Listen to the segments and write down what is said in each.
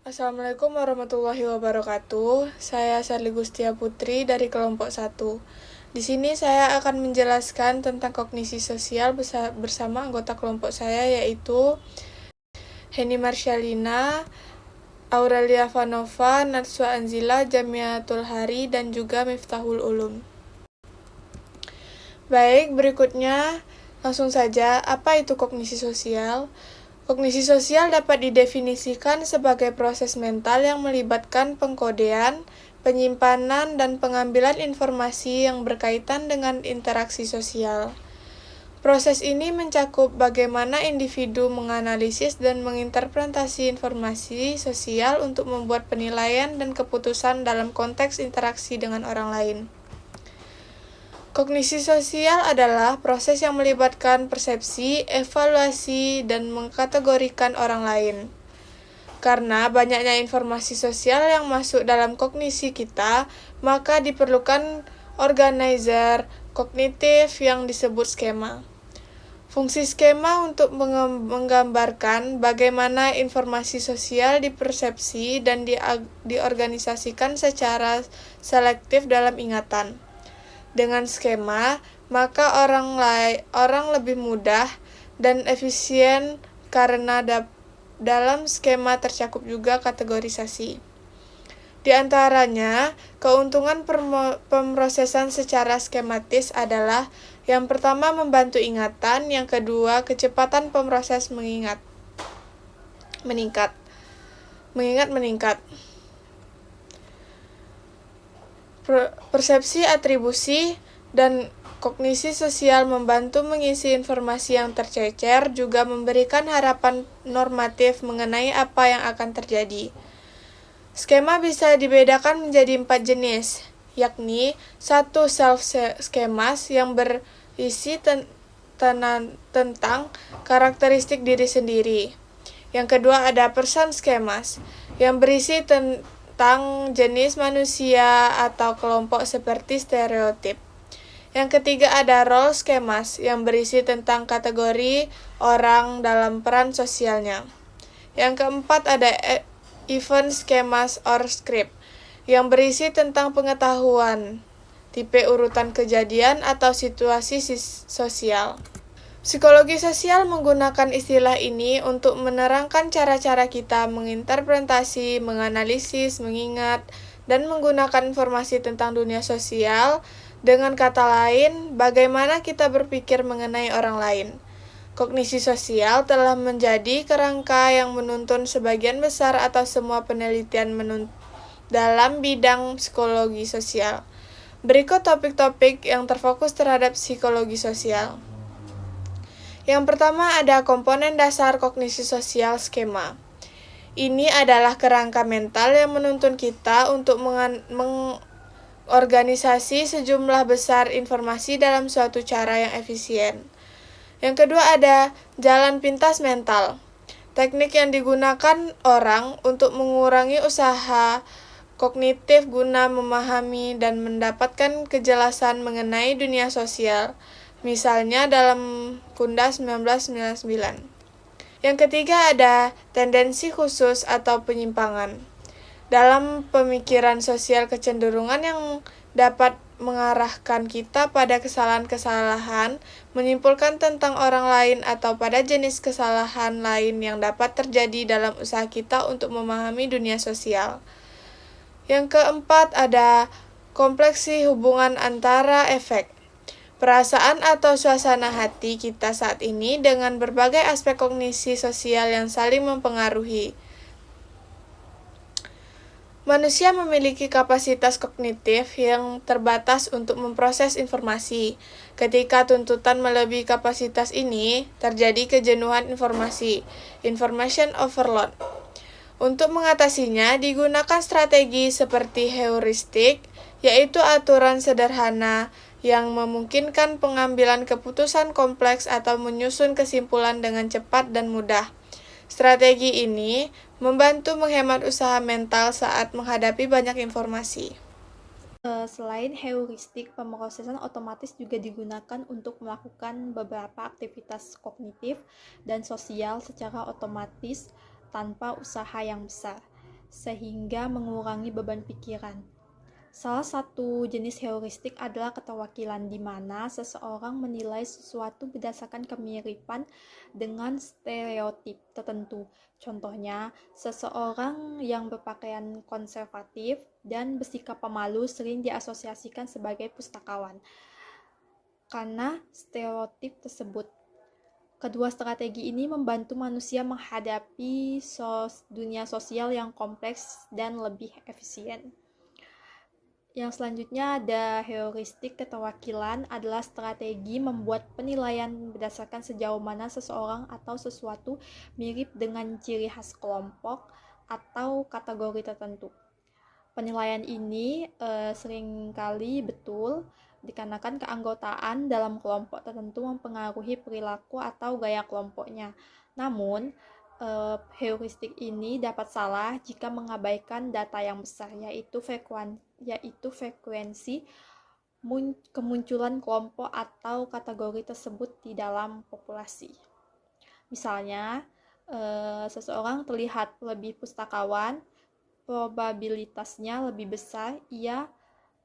Assalamualaikum warahmatullahi wabarakatuh. Saya Sarli Gustia Putri dari kelompok 1. Di sini saya akan menjelaskan tentang kognisi sosial bersama anggota kelompok saya yaitu Heni Marsyalina, Aurelia Vanova, Natsua Anzila, Jamiatul Hari, dan juga Miftahul Ulum. Baik, berikutnya langsung saja, apa itu kognisi sosial? Kognisi sosial dapat didefinisikan sebagai proses mental yang melibatkan pengkodean, penyimpanan, dan pengambilan informasi yang berkaitan dengan interaksi sosial. Proses ini mencakup bagaimana individu menganalisis dan menginterpretasi informasi sosial untuk membuat penilaian dan keputusan dalam konteks interaksi dengan orang lain. Kognisi sosial adalah proses yang melibatkan persepsi, evaluasi, dan mengkategorikan orang lain. Karena banyaknya informasi sosial yang masuk dalam kognisi kita, maka diperlukan organizer kognitif yang disebut skema. Fungsi skema untuk menggambarkan bagaimana informasi sosial dipersepsi dan diorganisasikan secara selektif dalam ingatan. Dengan skema, maka orang lebih mudah dan efisien karena dalam skema tercakup juga kategorisasi. Di antaranya, keuntungan pemrosesan secara skematis adalah yang pertama membantu ingatan, yang kedua kecepatan pemroses mengingat meningkat. Persepsi atribusi dan kognisi sosial membantu mengisi informasi yang tercecer, juga memberikan harapan normatif mengenai apa yang akan terjadi. Skema bisa dibedakan menjadi 4 jenis, yakni 1. Self-schemas yang berisi tentang karakteristik diri sendiri. Yang kedua ada person schemas yang berisi tentang jenis manusia atau kelompok seperti stereotip. Yang ketiga ada role schemas yang berisi tentang kategori orang dalam peran sosialnya. Yang keempat ada event schemas or script yang berisi tentang pengetahuan, tipe urutan kejadian atau situasi sosial. Psikologi sosial menggunakan istilah ini untuk menerangkan cara-cara kita menginterpretasi, menganalisis, mengingat, dan menggunakan informasi tentang dunia sosial. Dengan kata lain, bagaimana kita berpikir mengenai orang lain. Kognisi sosial telah menjadi kerangka yang menuntun sebagian besar atau semua penelitian dalam bidang psikologi sosial. Berikut topik-topik yang terfokus terhadap psikologi sosial. Yang pertama ada komponen dasar kognisi sosial skema. Ini adalah kerangka mental yang menuntun kita untuk mengorganisasi sejumlah besar informasi dalam suatu cara yang efisien. Yang kedua ada jalan pintas mental. Teknik yang digunakan orang untuk mengurangi usaha kognitif guna memahami dan mendapatkan kejelasan mengenai dunia sosial. Misalnya dalam Kunda 1999. Yang ketiga ada tendensi khusus atau penyimpangan. Dalam pemikiran sosial kecenderungan yang dapat mengarahkan kita pada kesalahan-kesalahan, menyimpulkan tentang orang lain atau pada jenis kesalahan lain yang dapat terjadi dalam usaha kita untuk memahami dunia sosial. Yang keempat ada kompleksi hubungan antara efek, perasaan atau suasana hati kita saat ini dengan berbagai aspek kognisi sosial yang saling mempengaruhi. Manusia memiliki kapasitas kognitif yang terbatas untuk memproses informasi. Ketika tuntutan melebihi kapasitas ini, terjadi kejenuhan informasi, information overload. Untuk mengatasinya, digunakan strategi seperti heuristik, yaitu aturan sederhana yang memungkinkan pengambilan keputusan kompleks atau menyusun kesimpulan dengan cepat dan mudah. Strategi ini membantu menghemat usaha mental saat menghadapi banyak informasi. Selain heuristik, pemrosesan otomatis juga digunakan untuk melakukan beberapa aktivitas kognitif dan sosial secara otomatis tanpa usaha yang besar. sehingga mengurangi beban pikiran. Salah satu jenis heuristik adalah keterwakilan, di mana seseorang menilai sesuatu berdasarkan kemiripan dengan stereotip tertentu. Contohnya, seseorang yang berpakaian konservatif dan bersikap pemalu sering diasosiasikan sebagai pustakawan karena stereotip tersebut. Kedua strategi ini membantu manusia menghadapi dunia sosial yang kompleks dan lebih efisien. Yang selanjutnya ada heuristik keterwakilan, adalah strategi membuat penilaian berdasarkan sejauh mana seseorang atau sesuatu mirip dengan ciri khas kelompok atau kategori tertentu. Penilaian ini seringkali betul dikarenakan keanggotaan dalam kelompok tertentu mempengaruhi perilaku atau gaya kelompoknya. Namun, heuristik ini dapat salah jika mengabaikan data yang besar, yaitu frekuensi kemunculan kelompok atau kategori tersebut di dalam populasi. Misalnya, seseorang terlihat lebih pustakawan, probabilitasnya lebih besar ia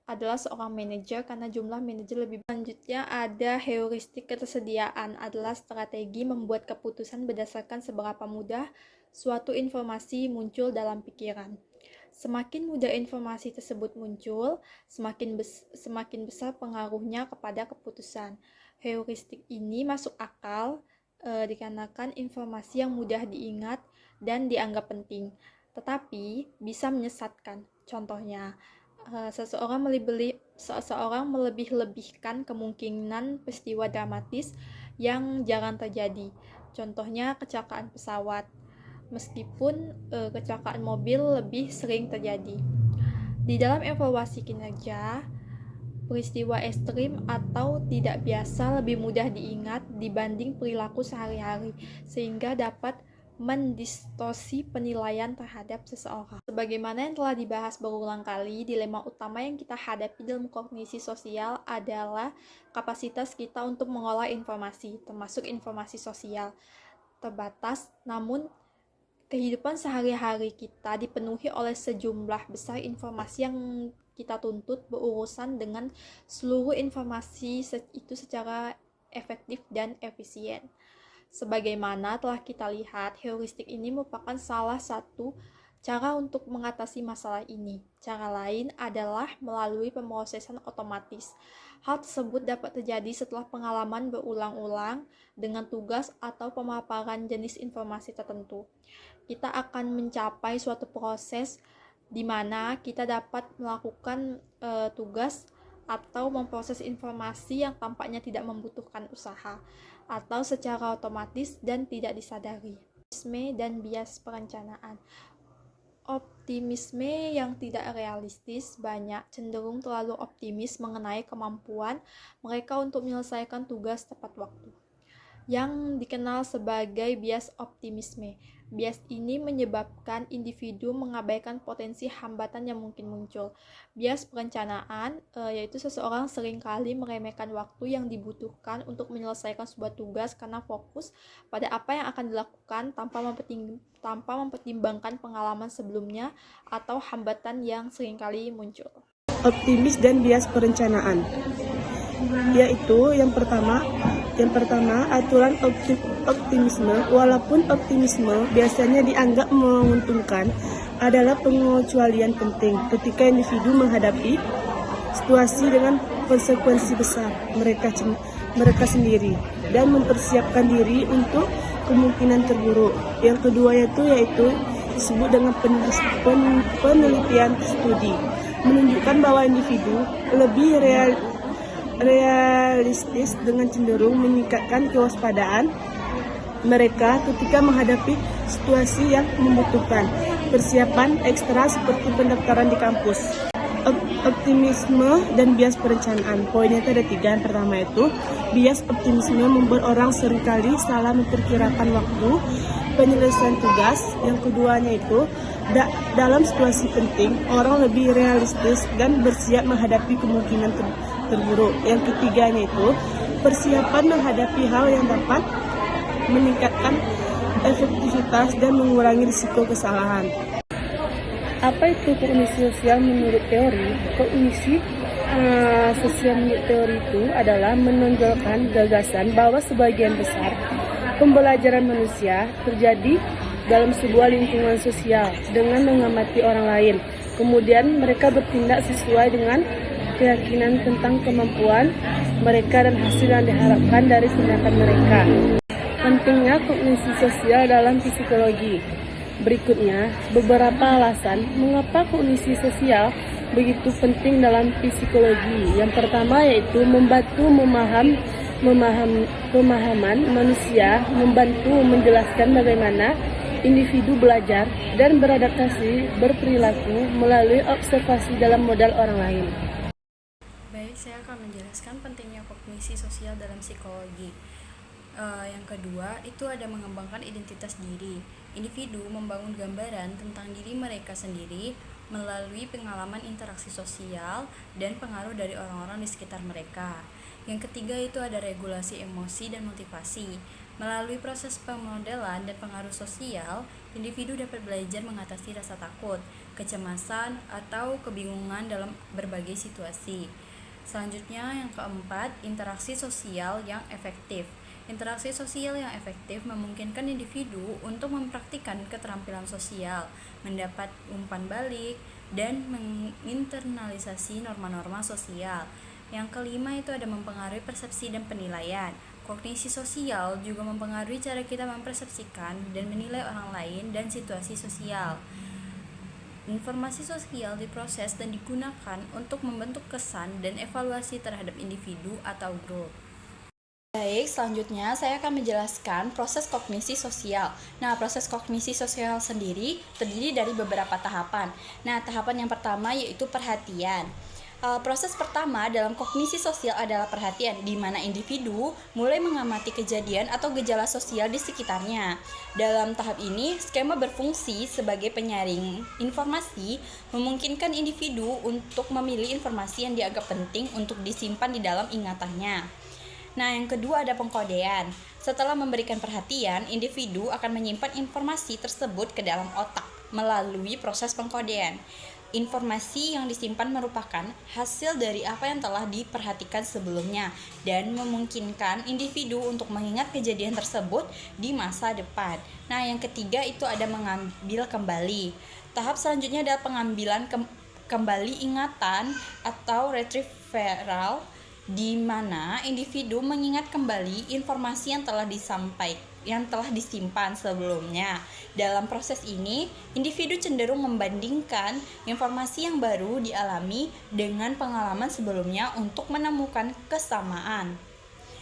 adalah seorang manajer karena jumlah manajer lebih banyak. Selanjutnya ada heuristik ketersediaan, adalah strategi membuat keputusan berdasarkan seberapa mudah suatu informasi muncul dalam pikiran. Semakin mudah informasi tersebut muncul, semakin besar pengaruhnya kepada keputusan. Heuristik ini masuk akal dikarenakan informasi yang mudah diingat dan dianggap penting, tetapi bisa menyesatkan. Contohnya, seseorang melebih-lebihkan kemungkinan peristiwa dramatis yang jarang terjadi. Contohnya kecelakaan pesawat, meskipun kecelakaan mobil lebih sering terjadi. Di dalam evaluasi kinerja, peristiwa ekstrim atau tidak biasa lebih mudah diingat dibanding perilaku sehari-hari, sehingga dapat mendistorsi penilaian terhadap seseorang. Sebagaimana yang telah dibahas berulang kali, dilema utama yang kita hadapi dalam kognisi sosial adalah kapasitas kita untuk mengolah informasi, termasuk informasi sosial. Terbatas, namun kehidupan sehari-hari kita dipenuhi oleh sejumlah besar informasi yang kita tuntut berurusan dengan seluruh informasi itu secara efektif dan efisien. Sebagaimana telah kita lihat, heuristik ini merupakan salah satu cara untuk mengatasi masalah ini. Cara lain adalah melalui pemrosesan otomatis. Hal tersebut dapat terjadi setelah pengalaman berulang-ulang dengan tugas atau pemaparan jenis informasi tertentu. Kita akan mencapai suatu proses di mana kita dapat melakukan tugas atau memproses informasi yang tampaknya tidak membutuhkan usaha atau secara otomatis dan tidak disadari. Optimisme dan bias perencanaan. Optimisme yang tidak realistis banyak cenderung terlalu optimis mengenai kemampuan mereka untuk menyelesaikan tugas tepat waktu, yang dikenal sebagai bias optimisme. Bias ini menyebabkan individu mengabaikan potensi hambatan yang mungkin muncul. Bias perencanaan, yaitu seseorang seringkali meremehkan waktu yang dibutuhkan untuk menyelesaikan sebuah tugas karena fokus pada apa yang akan dilakukan tanpa mempertimbangkan pengalaman sebelumnya atau hambatan yang seringkali muncul. Optimis dan bias perencanaan, yaitu yang pertama aturan optimisme. Walaupun optimisme biasanya dianggap menguntungkan, adalah pengecualian penting ketika individu menghadapi situasi dengan konsekuensi besar mereka sendiri dan mempersiapkan diri untuk kemungkinan terburuk. Yang kedua yaitu disebut dengan penelitian studi, menunjukkan bahwa individu lebih realistis dengan cenderung meningkatkan kewaspadaan mereka ketika menghadapi situasi yang membutuhkan persiapan ekstra seperti pendaftaran di kampus. Optimisme dan bias perencanaan. Poinnya ada 3. Yang pertama itu, bias optimisme membuat orang seringkali salah memperkirakan waktu penyelesaian tugas. Yang keduanya itu, dalam situasi penting, orang lebih realistis dan bersiap menghadapi kemungkinan terburuk. Yang ketiganya itu, persiapan menghadapi hal yang dapat meningkatkan efektivitas dan mengurangi risiko kesalahan. Apa itu kognisi sosial menurut teori? Kognisi sosial menurut teori itu adalah menonjolkan gagasan bahwa sebagian besar pembelajaran manusia terjadi dalam sebuah lingkungan sosial dengan mengamati orang lain. Kemudian mereka bertindak sesuai dengan keyakinan tentang kemampuan mereka dan hasil yang diharapkan dari tindakan mereka. Pentingnya kognisi sosial dalam psikologi. Berikutnya, beberapa alasan mengapa kognisi sosial begitu penting dalam psikologi. Yang pertama yaitu membantu pemahaman manusia, membantu menjelaskan bagaimana individu belajar dan beradaptasi berperilaku melalui observasi dalam modal orang lain. Baik, saya akan menjelaskan pentingnya kognisi sosial dalam psikologi. Yang kedua, itu ada mengembangkan identitas diri. Individu membangun gambaran tentang diri mereka sendiri melalui pengalaman interaksi sosial dan pengaruh dari orang-orang di sekitar mereka. Yang ketiga, itu ada regulasi emosi dan motivasi. Melalui proses pemodelan dan pengaruh sosial, individu dapat belajar mengatasi rasa takut, kecemasan, atau kebingungan dalam berbagai situasi. Selanjutnya, yang keempat, interaksi sosial yang efektif. Interaksi sosial yang efektif memungkinkan individu untuk mempraktikkan keterampilan sosial, mendapat umpan balik, dan menginternalisasi norma-norma sosial. Yang kelima, itu ada mempengaruhi persepsi dan penilaian. Kognisi sosial juga mempengaruhi cara kita mempersepsikan dan menilai orang lain dan situasi sosial. Informasi sosial diproses dan digunakan untuk membentuk kesan dan evaluasi terhadap individu atau grup. Baik, selanjutnya saya akan menjelaskan proses kognisi sosial. Nah, proses kognisi sosial sendiri terdiri dari beberapa tahapan. Nah, tahapan yang pertama yaitu perhatian. Proses pertama dalam kognisi sosial adalah perhatian, di mana individu mulai mengamati kejadian atau gejala sosial di sekitarnya. Dalam tahap ini, skema berfungsi sebagai penyaring informasi, memungkinkan individu untuk memilih informasi yang dianggap penting untuk disimpan di dalam ingatannya. Nah, yang kedua ada pengkodean. Setelah memberikan perhatian, individu akan menyimpan informasi tersebut ke dalam otak melalui proses pengkodean. Informasi yang disimpan merupakan hasil dari apa yang telah diperhatikan sebelumnya dan memungkinkan individu untuk mengingat kejadian tersebut di masa depan. Nah, yang ketiga itu ada mengambil kembali. Tahap selanjutnya adalah pengambilan kembali ingatan atau retrieval, di mana individu mengingat kembali informasi yang telah disimpan sebelumnya. Dalam proses ini, individu cenderung membandingkan informasi yang baru dialami dengan pengalaman sebelumnya untuk menemukan kesamaan.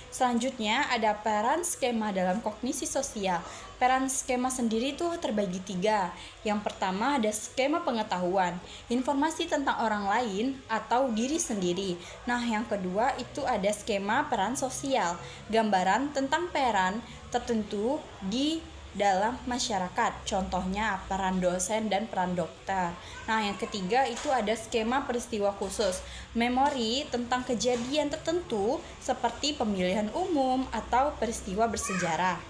Selanjutnya ada peran skema dalam kognisi sosial. Peran skema sendiri itu terbagi 3. Yang pertama ada skema pengetahuan, informasi tentang orang lain atau diri sendiri. Nah, yang kedua itu ada skema peran sosial, gambaran tentang peran tertentu di dalam masyarakat, contohnya peran dosen dan peran dokter. Nah, yang ketiga itu ada skema peristiwa khusus, memori tentang kejadian tertentu seperti pemilihan umum atau peristiwa bersejarah.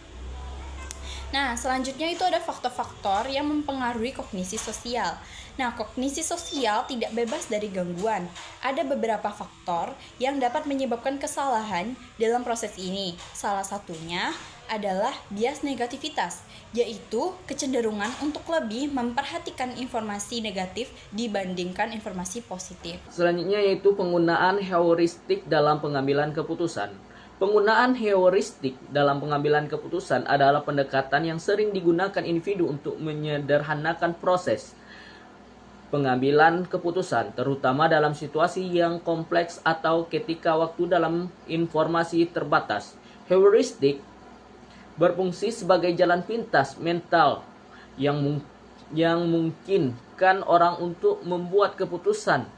Nah, selanjutnya itu ada faktor-faktor yang mempengaruhi kognisi sosial. Nah, kognisi sosial tidak bebas dari gangguan. Ada beberapa faktor yang dapat menyebabkan kesalahan dalam proses ini. Salah satunya adalah bias negativitas, yaitu kecenderungan untuk lebih memperhatikan informasi negatif dibandingkan informasi positif. Selanjutnya yaitu penggunaan heuristik dalam pengambilan keputusan. Penggunaan heuristik dalam pengambilan keputusan adalah pendekatan yang sering digunakan individu untuk menyederhanakan proses pengambilan keputusan, terutama dalam situasi yang kompleks atau ketika waktu dalam informasi terbatas. Heuristik berfungsi sebagai jalan pintas mental yang memungkinkan orang untuk membuat keputusan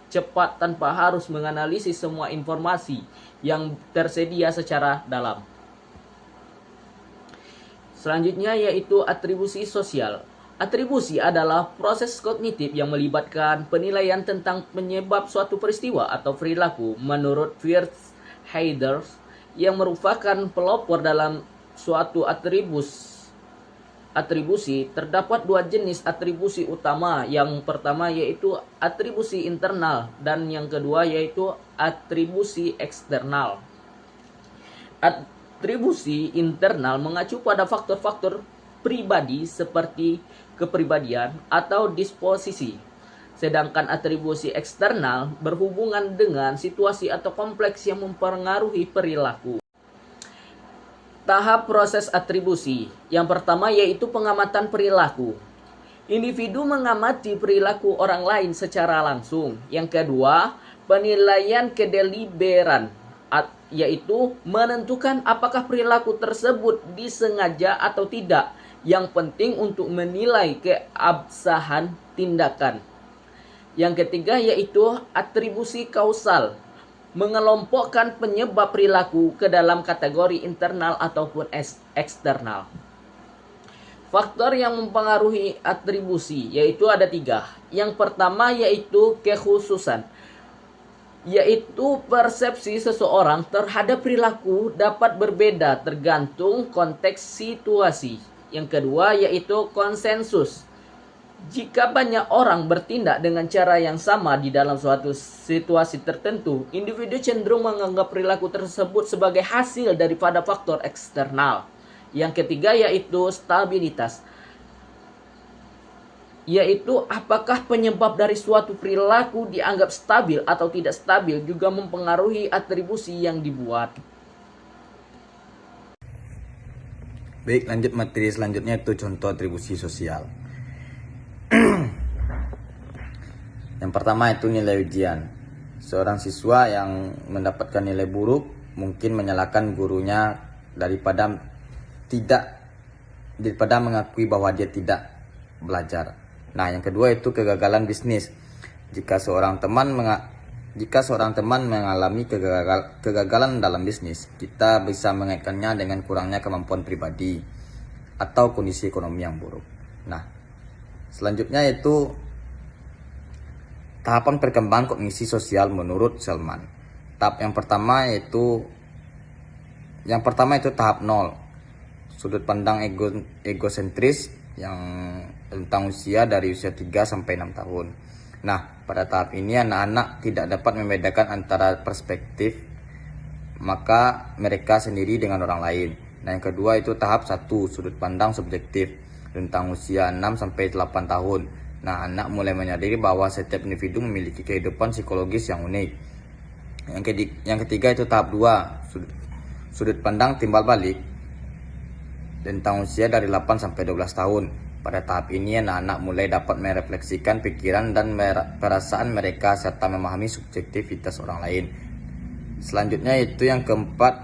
cepat tanpa harus menganalisis semua informasi yang tersedia secara dalam. Selanjutnya yaitu atribusi sosial. Atribusi adalah proses kognitif yang melibatkan penilaian tentang penyebab suatu peristiwa atau perilaku menurut Firth Heiders, yang merupakan pelopor dalam suatu atribus atribusi, terdapat dua jenis atribusi utama. Yang pertama yaitu atribusi internal dan yang kedua yaitu atribusi eksternal. Atribusi internal mengacu pada faktor-faktor pribadi seperti kepribadian atau disposisi. Sedangkan atribusi eksternal berhubungan dengan situasi atau kompleks yang mempengaruhi perilaku. Tahap proses atribusi. Yang pertama yaitu pengamatan perilaku. Individu mengamati perilaku orang lain secara langsung. Yang kedua, penilaian kedeliberan, yaitu menentukan apakah perilaku tersebut disengaja atau tidak. Yang penting untuk menilai keabsahan tindakan. Yang ketiga yaitu atribusi kausal, mengelompokkan penyebab perilaku ke dalam kategori internal ataupun eksternal. Faktor yang mempengaruhi atribusi yaitu ada 3. Yang pertama yaitu kekhususan, yaitu persepsi seseorang terhadap perilaku dapat berbeda tergantung konteks situasi. Yang kedua yaitu konsensus. Jika banyak orang bertindak dengan cara yang sama di dalam suatu situasi tertentu, individu cenderung menganggap perilaku tersebut sebagai hasil daripada faktor eksternal. Yang ketiga yaitu stabilitas, yaitu apakah penyebab dari suatu perilaku dianggap stabil atau tidak stabil juga mempengaruhi atribusi yang dibuat. Baik, lanjut materi selanjutnya itu contoh atribusi sosial. Yang pertama itu nilai ujian. Seorang siswa yang mendapatkan nilai buruk mungkin menyalahkan gurunya daripada mengakui bahwa dia tidak belajar. Nah, yang kedua itu kegagalan bisnis. Jika seorang teman mengalami kegagalan dalam bisnis, kita bisa mengaitkannya dengan kurangnya kemampuan pribadi atau kondisi ekonomi yang buruk. Nah, selanjutnya itu tahapan perkembangan kognisi sosial menurut Selman. Tahap yang pertama itu tahap 0. Sudut pandang egosentris yang tentang usia dari usia 3 sampai 6 tahun. Nah, pada tahap ini anak-anak tidak dapat membedakan antara perspektif maka mereka sendiri dengan orang lain. Nah, yang kedua itu tahap 1, sudut pandang subjektif tentang usia 6 sampai 8 tahun. Nah, anak mulai menyadari bahwa setiap individu memiliki kehidupan psikologis yang unik. Yang ketiga itu tahap 2, sudut pandang timbal balik tentang usia dari 8 sampai 12 tahun. Pada tahap ini anak-anak mulai dapat merefleksikan pikiran dan perasaan mereka serta memahami subjektivitas orang lain. Selanjutnya itu yang keempat,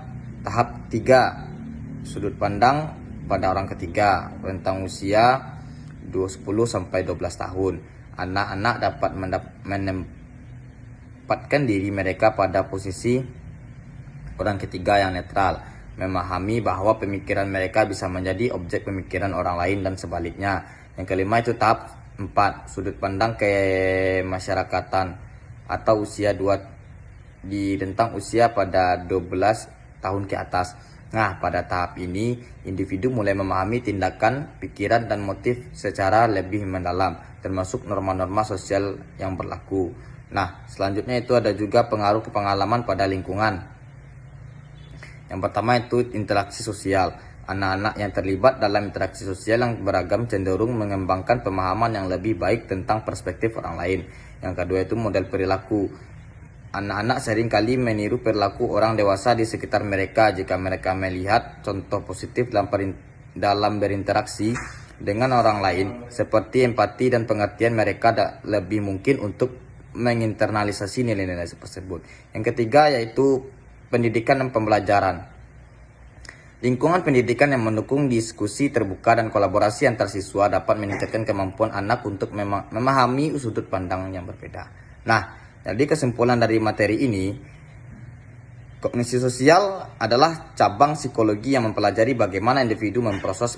tahap 3, sudut pandang pada orang ketiga tentang usia 10 sampai 12 tahun. Anak-anak dapat menempatkan diri mereka pada posisi orang ketiga yang netral, memahami bahwa pemikiran mereka bisa menjadi objek pemikiran orang lain dan sebaliknya. Yang kelima itu tahap 4, sudut pandang kemasyarakatan atau usia 2 di rentang usia pada 12 tahun ke atas. Nah, pada tahap ini individu mulai memahami tindakan, pikiran dan motif secara lebih mendalam, termasuk norma-norma sosial yang berlaku. Nah, selanjutnya itu ada juga pengaruh pengalaman pada lingkungan. Yang pertama itu interaksi sosial. Anak-anak yang terlibat dalam interaksi sosial yang beragam cenderung mengembangkan pemahaman yang lebih baik tentang perspektif orang lain. Yang kedua itu model perilaku. Anak-anak seringkali meniru perilaku orang dewasa di sekitar mereka jika mereka melihat contoh positif dalam berinteraksi dengan orang lain, seperti empati dan pengertian, mereka lebih mungkin untuk menginternalisasi nilai-nilai tersebut. Yang ketiga yaitu pendidikan dan pembelajaran. Lingkungan pendidikan yang mendukung diskusi terbuka dan kolaborasi antar siswa dapat meningkatkan kemampuan anak untuk memahami sudut pandang yang berbeda. Nah, jadi kesimpulan dari materi ini, kognisi sosial adalah cabang psikologi yang mempelajari bagaimana individu memproses,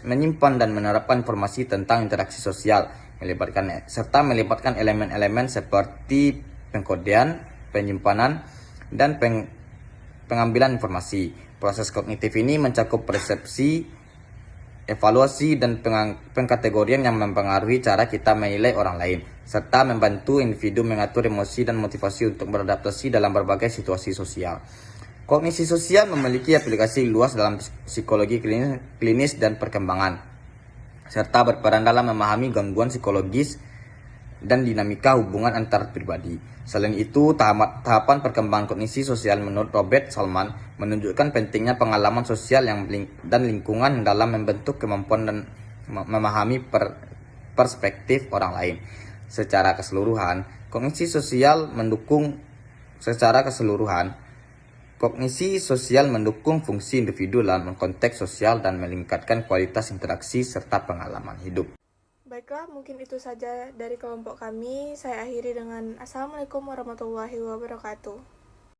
menyimpan dan menerapkan informasi tentang interaksi sosial, melibatkan elemen-elemen seperti pengkodean, penyimpanan, dan pengambilan informasi. Proses kognitif ini mencakup persepsi, evaluasi dan pengkategorian yang mempengaruhi cara kita menilai orang lain, serta membantu individu mengatur emosi dan motivasi untuk beradaptasi dalam berbagai situasi sosial. Kognisi sosial memiliki aplikasi luas dalam psikologi klinis dan perkembangan, serta berperan dalam memahami gangguan psikologis dan dinamika hubungan antar pribadi. Selain itu, tahapan perkembangan kognisi sosial menurut Robert Salman menunjukkan pentingnya pengalaman sosial dan lingkungan dalam membentuk kemampuan dan memahami perspektif orang lain. Secara keseluruhan, kognisi sosial mendukung fungsi individu dalam konteks sosial dan meningkatkan kualitas interaksi serta pengalaman hidup. Baiklah, mungkin itu saja dari kelompok kami. Saya akhiri dengan Assalamualaikum warahmatullahi wabarakatuh.